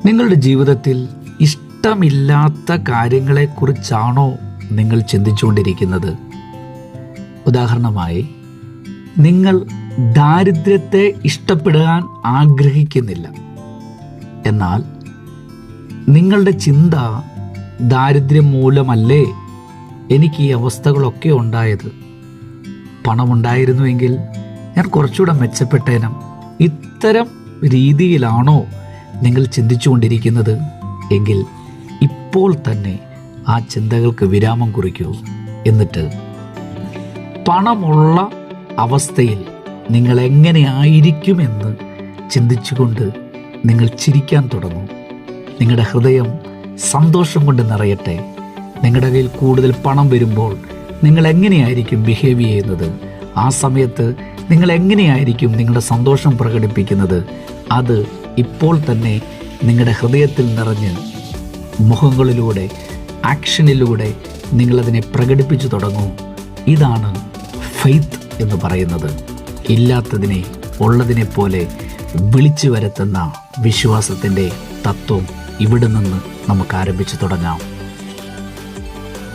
നിങ്ങളുടെ ജീവിതത്തിൽ ഇഷ്ടമില്ലാത്ത കാര്യങ്ങളെക്കുറിച്ചാണോ നിങ്ങൾ ചിന്തിച്ചുകൊണ്ടിരിക്കുന്നത്? ഉദാഹരണമായി, നിങ്ങൾ ദാരിദ്ര്യത്തെ ഇഷ്ടപ്പെടാൻ ആഗ്രഹിക്കുന്നില്ല. എന്നാൽ നിങ്ങളുടെ ചിന്ത ദാരിദ്ര്യം മൂലമല്ലേ എനിക്ക് ഈ അവസ്ഥകളൊക്കെ ഉണ്ടായത്? പണമുണ്ടായിരുന്നുവെങ്കിൽ ഞാൻ കുറച്ചുകൂടെ മെച്ചപ്പെട്ടേനം. ഇത്തരം രീതിയിലാണോ നിങ്ങൾ ചിന്തിച്ചുകൊണ്ടിരിക്കുന്നത്? എങ്കിൽ ഇപ്പോൾ തന്നെ ആ ചിന്തകൾക്ക് വിരാമം കുറിക്കൂ. എന്നിട്ട് പണമുള്ള അവസ്ഥയിൽ നിങ്ങൾ എങ്ങനെയായിരിക്കുമെന്ന് ചിന്തിച്ചുകൊണ്ട് നിങ്ങൾ ചിരിക്കാൻ തുടങ്ങൂ. നിങ്ങളുടെ ഹൃദയം സന്തോഷം കൊണ്ട് നിറയട്ടെ. നിങ്ങളുടെ കയ്യിൽ കൂടുതൽ പണം വരുമ്പോൾ നിങ്ങൾ എങ്ങനെയായിരിക്കും ബിഹേവ് ചെയ്യുന്നത്? ആ സമയത്ത് നിങ്ങൾ എങ്ങനെയായിരിക്കും നിങ്ങളുടെ സന്തോഷം പ്രകടിപ്പിക്കുന്നത്? അത് ഇപ്പോൾ തന്നെ നിങ്ങളുടെ ഹൃദയത്തിൽ നിറഞ്ഞ് മുഖങ്ങളിലൂടെ, ആക്ഷനിലൂടെ നിങ്ങളതിനെ പ്രകടിപ്പിച്ചു തുടങ്ങൂ. ഇതാണ് ഫെയ്ത്ത് എന്ന് പറയുന്നത്. ഇല്ലാത്തതിനെ ഉള്ളതിനെ പോലെ വിളിച്ചു വരുത്തുന്ന വിശ്വാസത്തിൻ്റെ തത്വം ഇവിടെ നിന്ന് നമുക്ക് ആരംഭിച്ചു തുടങ്ങാം.